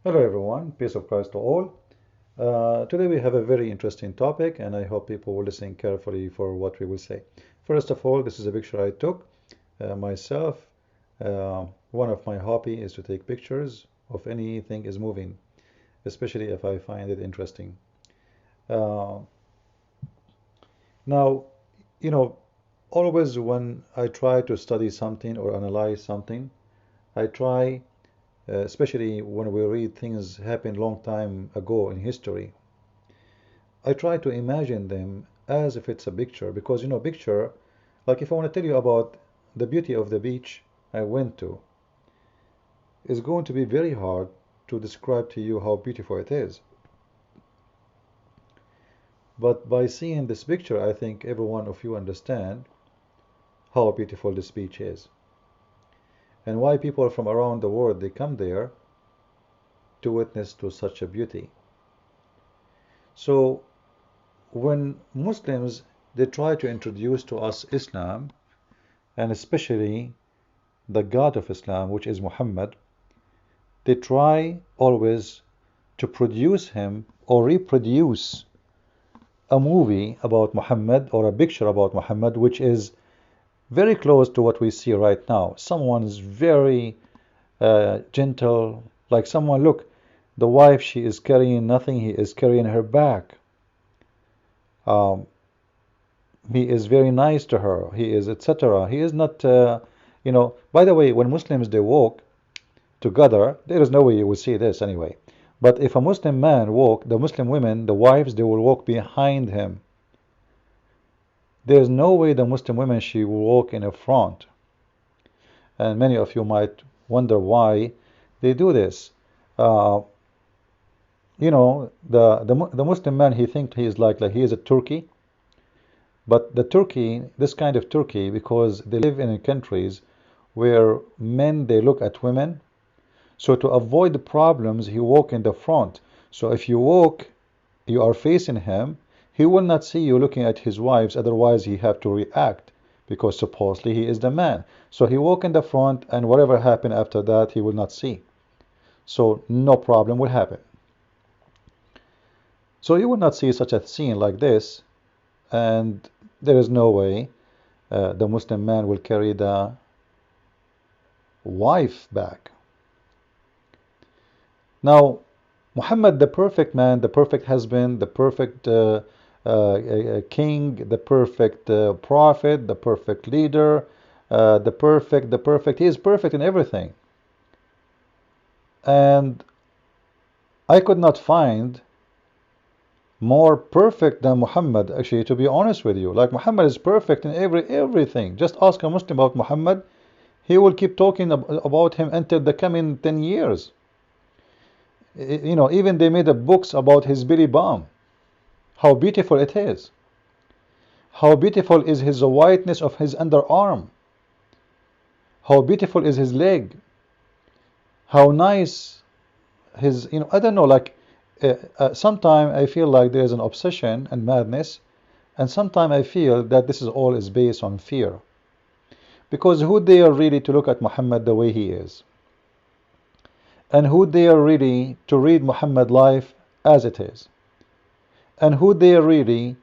Hello everyone, peace of Christ to all. Today we have a very interesting topic and I hope people will listen carefully for what we will say. First of all, this is a picture I took myself. One of my hobby is to take pictures of anything is moving, especially if I find it interesting. Uh, Now, you know, always when I try to study something or analyze something, I try, especially when we read things happened long time ago in history, I try to imagine them as if it's a picture because picture, like if I want to tell you about the beauty of the beach I went to, it's going to be very hard to describe to you how beautiful it is. But by seeing this picture, I think every one of you understand how beautiful this beach is and why people from around the world they come there to witness to such a beauty. So when Muslims they try to introduce to us Islam and especially the God of Islam, which is Muhammad, they try always to produce him or reproduce a movie about Muhammad or a picture about Muhammad, which is very close to what we see right now. Someone is very gentle, like someone, look, the wife, she is carrying nothing, he is carrying her back. Um, he is very nice to her, he is etc. He is not, by the way, when Muslims they walk together, there is no way you will see this anyway. But if a Muslim man walk, the Muslim women, the wives, they will walk behind him. There is no way the Muslim women she will walk in the front. And many of you might wonder why they do this. Uh, the Muslim man he thinks he is like he is a Turkey, but the Turkey, this kind of Turkey, because they live in countries where men they look at women. So to avoid the problems, he walk in the front. So if you walk, you are facing him, he will not see you looking at his wives, otherwise he have to react because supposedly he is the man. So he walk in the front and whatever happen after that he will not see. So no problem will happen. So you will not see such a scene like this, and there is no way the Muslim man will carry the wife back. Now, Muhammad, the perfect man, the perfect husband, the perfect king, the perfect prophet, the perfect leader, the perfect, he is perfect in everything. And I could not find more perfect than Muhammad, actually, to be honest with you. Like Muhammad is perfect in everything. Just ask a Muslim about Muhammad, he will keep talking about him until the coming 10 years. Even they made a books about his belly bomb. How beautiful it is. How beautiful is his whiteness of his underarm. How beautiful is his leg. How nice his, I don't know, like sometimes I feel like there is an obsession and madness, and sometimes I feel that this is all is based on fear. Because who dare really to look at Muhammad the way he is? And who dare really to read Muhammad life as it is? And who dare really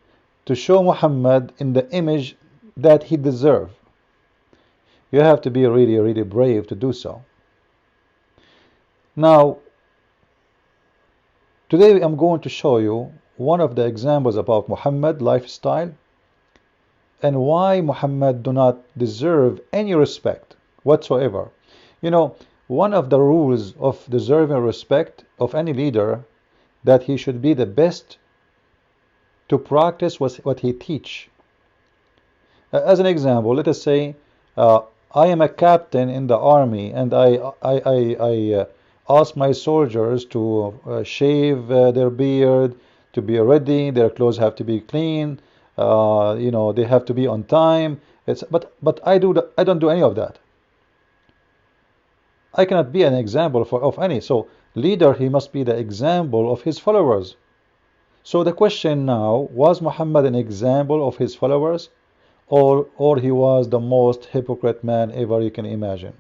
to show Muhammad in the image that he deserves? You have to be really, really brave to do so. Now, today I'm going to show you one of the examples about Muhammad lifestyle and why Muhammad do not deserve any respect whatsoever. One of the rules of deserving respect of any leader that he should be the best to practice what he teach. As an example, let us say I am a captain in the army and I ask my soldiers to shave their beard, to be ready, their clothes have to be clean, they have to be on time. But I don't do any of that. I cannot be an example of any. So leader, he must be the example of his followers. So the question now, was Muhammad an example of his followers, or he was the most hypocrite man ever you can imagine?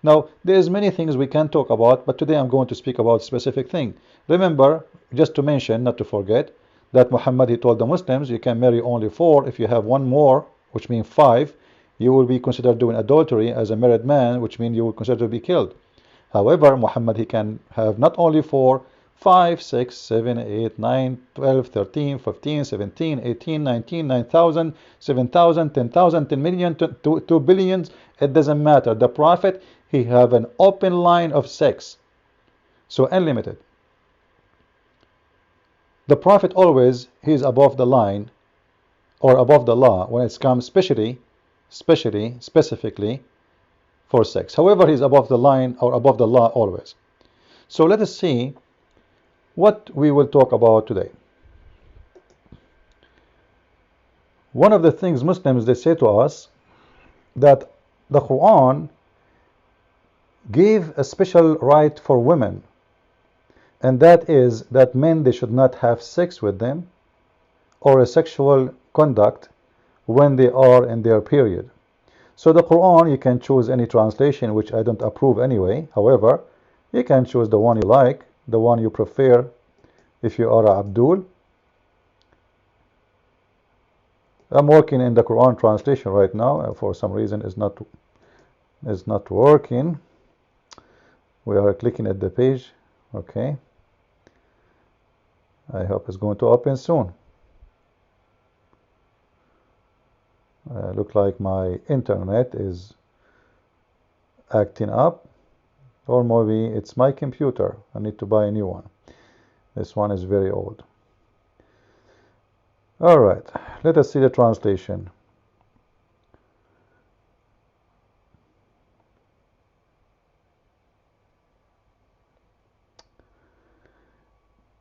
Now, there's many things we can talk about, but today I'm going to speak about specific thing. Remember, just to mention, not to forget, that Muhammad, he told the Muslims, you can marry only 4. If you have one more, which means 5, you will be considered doing adultery as a married man, which means you will consider to be killed. However, Muhammad, he can have not only 4, 5, 6, 7, 8, 9, 12, 13, 15, 17, 18, 19, 9,000, 7,000, 10,000, 10 million, 2 billions. It doesn't matter. The Prophet, he have an open line of sex. So unlimited. The Prophet always, he is above the line or above the law when it comes specifically for sex. However, he's above the line or above the law always. So let us see what we will talk about today. One of the things Muslims, they say to us that the Quran gave a special right for women, and that is that men, they should not have sex with them or a sexual conduct when they are in their period. So the Quran, you can choose any translation, which I don't approve anyway. However, you can choose the one you like, the one you prefer if you are Abdul. I'm working in the Quran translation right now. For some reason is not working. We are clicking at the page. Okay. I hope it's going to open soon. Look like my internet is acting up, or maybe it's my computer. I need to buy a new one. This one is very old. All right, let us see the translation.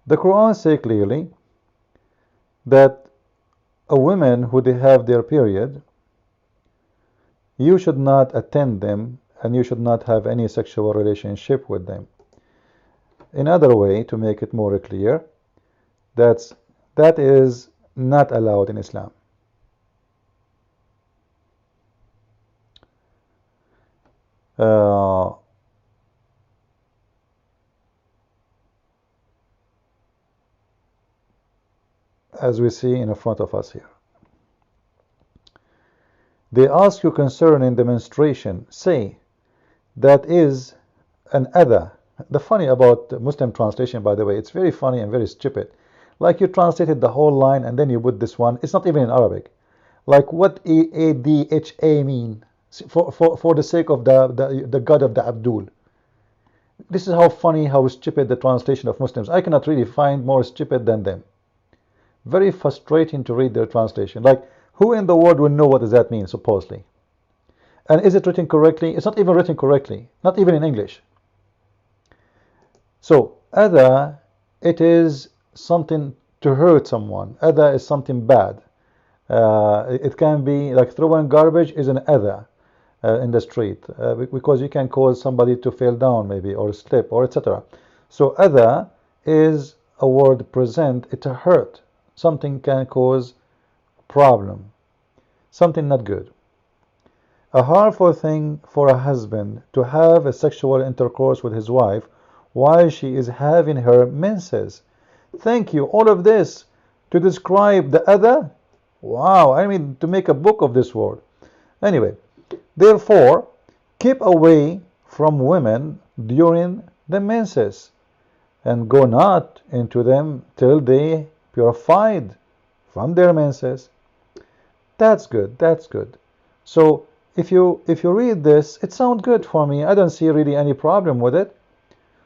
The Quran says clearly that a woman who they have their period, you should not attend them and you should not have any sexual relationship with them. Another way to make it more clear, that is not allowed in Islam. As we see in front of us here. They ask you concerning the menstruation, say, that is an adha. The funny about Muslim translation, by the way, it's very funny and very stupid. Like you translated the whole line and then you put this one. It's not even in Arabic. Like what ADHA mean for the sake of the God of the Abdul. This is how funny, how stupid the translation of Muslims. I cannot really find more stupid than them. Very frustrating to read their translation. Like, who in the world will know what does that mean, supposedly? And is it written correctly? It's not even written correctly, not even in English. So, adha, it is something to hurt someone. Adha is something bad. It can be like throwing garbage is an adha in the street because you can cause somebody to fall down maybe or slip or etc. So adha is a word present, it hurt. Something can cause problem, something not good. A harmful thing for a husband to have a sexual intercourse with his wife while she is having her menses. Thank you. All of this to describe the adha. Wow, I mean to make a book of this word. Anyway, therefore, keep away from women during the menses and go not into them till they purified from their menses. That's good. That's good. So if you read this, it sounds good for me. I don't see really any problem with it.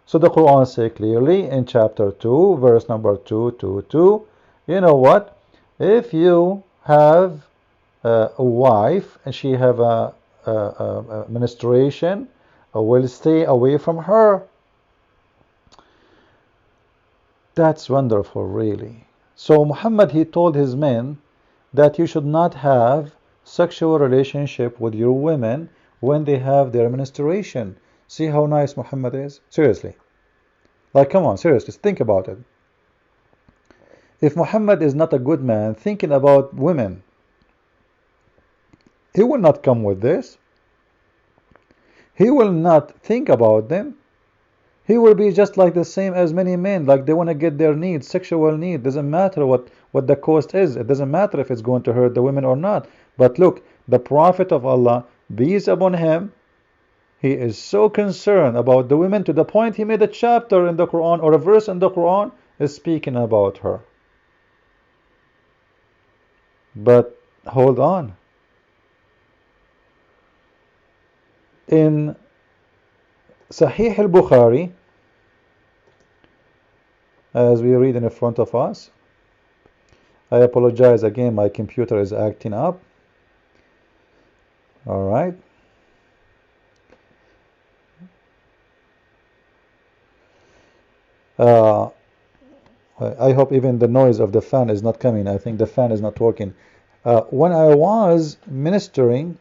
So the Quran says clearly in chapter 2, verse number 222, you know what? If you have a wife and she have a menstruation, will stay away from her. That's wonderful, really. So Muhammad, he told his men that you should not have sexual relationship with your women when they have their menstruation. See how nice Muhammad is? Seriously. Like, come on, seriously, think about it. If Muhammad is not a good man thinking about women, he will not come with this. he will not think about them. He will be just like the same as many men, like they want to get their needs, sexual need. Doesn't matter what the cost is. It doesn't matter if it's going to hurt the women or not. But look, the Prophet of Allah, peace upon him, he is so concerned about the women to the point he made a chapter in the Quran or a verse in the Quran is speaking about her. But hold on. In Sahih al-Bukhari, as we read in front of us, I apologize again, my computer is acting up. All right. I hope even the noise of the fan is not coming. I think the fan is not working. When I was ministrating,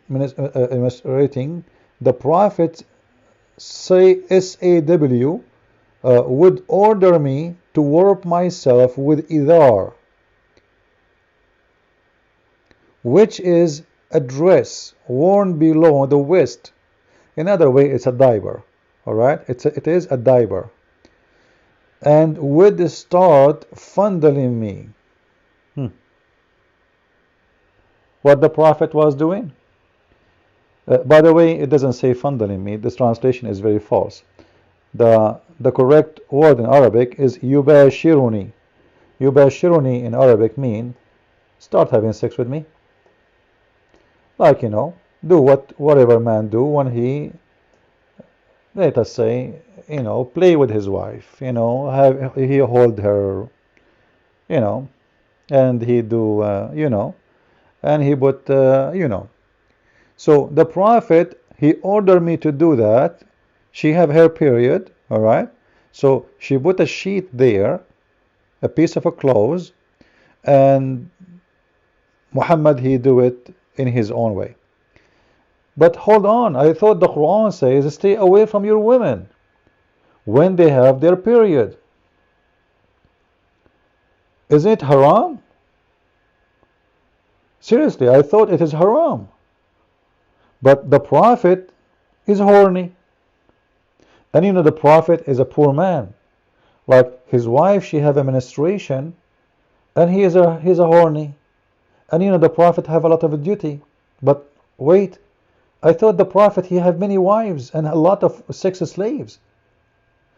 the Prophet SAW would order me to warp myself with idar, which is a dress worn below the waist. In other way, it's a diaper. All right, it is a diaper, and would start fondling me. What the Prophet was doing? By the way, it doesn't say fondling me. This translation is very false. The correct word in Arabic is yubashiruni. Yubashiruni in Arabic mean start having sex with me. Like, do whatever man do when he, let us say, play with his wife, he hold her, and he do, and he put, So the Prophet, he ordered me to do that. She have her period, all right? So she put a sheet there, a piece of a clothes, and Muhammad, he do it in his own way. But hold on, I thought the Quran says stay away from your women when they have their period. Is it haram? Seriously, I thought it is haram. But the Prophet is horny. And the Prophet is a poor man. Like his wife, she have a menstruation, and he's a horny. And the Prophet have a lot of duty. But wait, I thought the Prophet, he have many wives and a lot of sex slaves.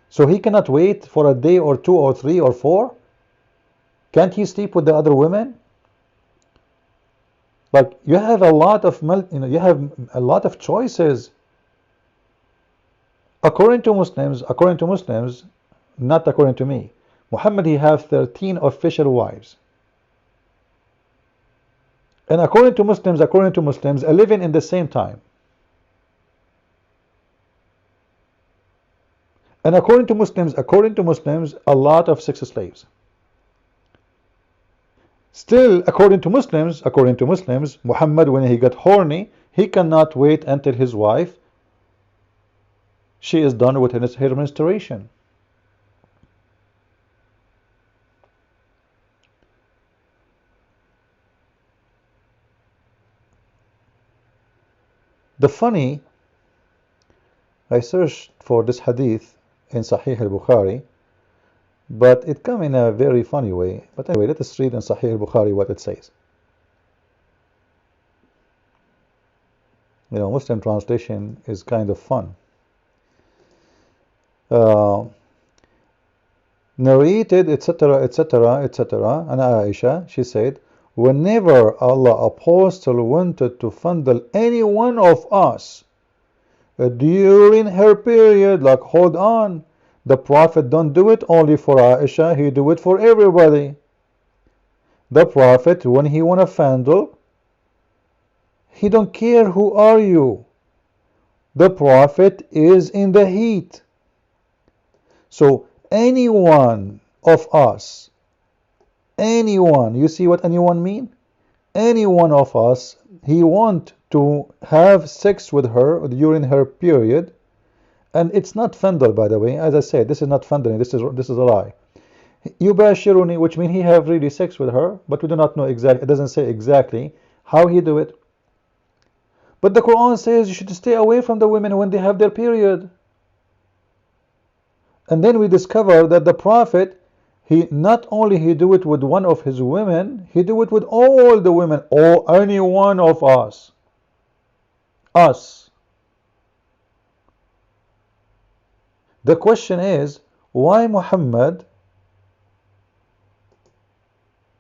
So he cannot wait for a day or 2 or 3 or 4? Can't he sleep with the other women? Like you have a lot of you have a lot of choices. According to Muslims, not according to me, Muhammad, he have 13 official wives. And according to Muslims, 11 in the same time. And according to Muslims, a lot of sex slaves. Still, according to Muslims, Muhammad, when he got horny, he cannot wait until his wife, she is done with her menstruation. The funny, I searched for this hadith in Sahih al-Bukhari, but it come in a very funny way. But anyway, let us read in Sahih al-Bukhari what it says. Muslim translation is kind of fun. Narrated, etc., etc., etc. And Aisha, she said, whenever Allah Apostle wanted to fondle any one of us during her period, like hold on, the Prophet don't do it only for Aisha, he do it for everybody. The Prophet, when he want to fondle, he don't care who are you. The Prophet is in the heat. So any one of us, anyone, you see what anyone mean? Any one of us, he want to have sex with her during her period, and it's not fondle, by the way. As I said, this is not fondling. This is a lie. Yubashiruni, which means he have really sex with her, but we do not know exactly. It doesn't say exactly how he do it. But the Quran says you should stay away from the women when they have their period. And then we discover that the Prophet, he not only he do it with one of his women, he do it with all the women, or any one of us. Us. The question is, why Muhammad,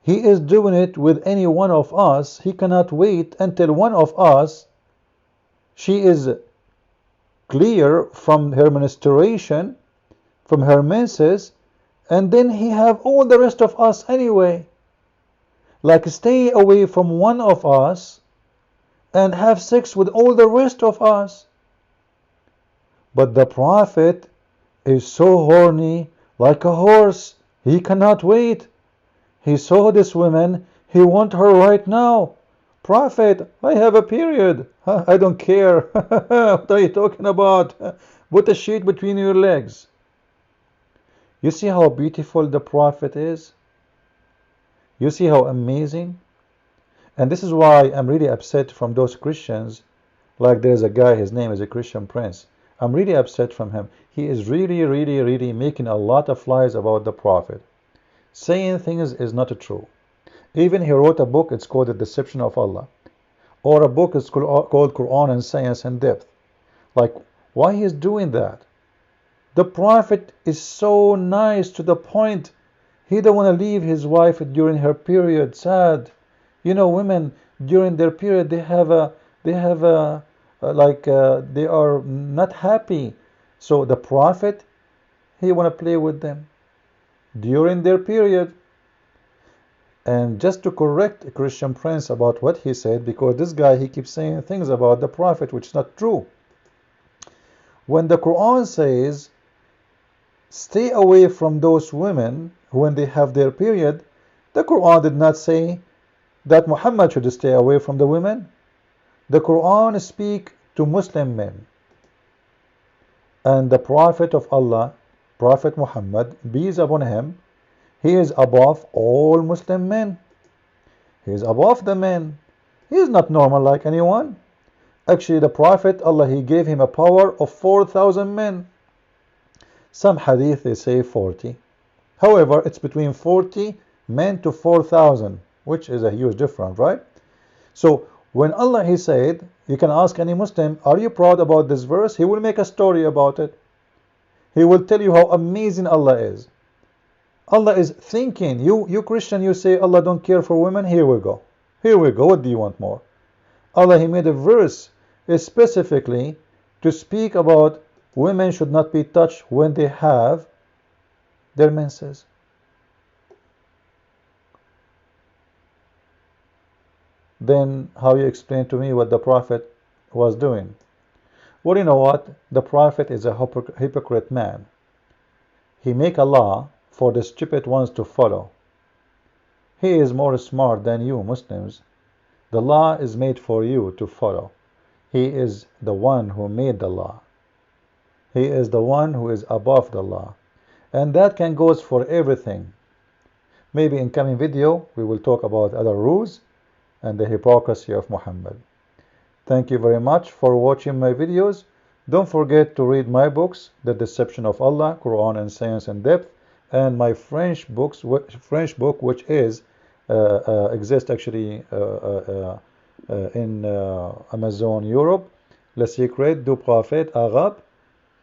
he is doing it with any one of us? He cannot wait until one of us, she is clear from her menstruation, from her menses, and then he have all the rest of us anyway. Like, stay away from one of us and have sex with all the rest of us. But the Prophet is so horny, like a horse. He cannot wait. He saw this woman, he want her right now. Prophet, I have a period. I don't care. What are you talking about? Put a sheet between your legs. You see how beautiful the Prophet is? You see how amazing? And this is why I'm really upset from those Christians. Like, there's a guy, his name is a Christian Prince. I'm really upset from him. He is really making a lot of lies about the Prophet. Saying things is not true. Even he wrote a book, it's called The Deception of Allah. Or a book is called Quran and Science in Depth. Like, why he is doing that? The Prophet is so nice, to the point. He don't want to leave his wife during her period. Sad. You know, women during their period, they are not happy. So the Prophet, he want to play with them during their period. And just to correct a Christian Prince about what he said, because this guy, he keeps saying things about the Prophet which is not true. When the Quran says, stay away from those women when they have their period, the Quran did not say that Muhammad should stay away from the women. The Quran speaks to Muslim men. And the Prophet of Allah, Prophet Muhammad, peace upon him, he is above all Muslim men. He is above the men. He is not normal like anyone. Actually, the Prophet, Allah, he gave him a power of 4,000 men. Some hadith, they say 40. However, it's between 40 men to 4,000, which is a huge difference, right? So, when Allah, he said, you can ask any Muslim, are you proud about this verse? He will make a story about it. He will tell you how amazing Allah is. Allah is thinking, you Christian, you say Allah don't care for women. Here we go. Here we go. What do you want more? Allah, he made a verse specifically to speak about women should not be touched when they have their menses. Then how you explain to me what the Prophet was doing? Well, you know what? The Prophet is a hypocrite man. He make a law for the stupid ones to follow. He is more smart than you Muslims. The law is made for you to follow. He is the one who made the law. He is the one who is above the law. And that can goes for everything. Maybe in coming video we will talk about other rules and the hypocrisy of Muhammad. Thank you very much for watching my videos. Don't forget to read my books, The Deception of Allah, Quran and Science in Depth, and my French book, which is exists actually in Amazon Europe, Le Secret du Prophète Arabe.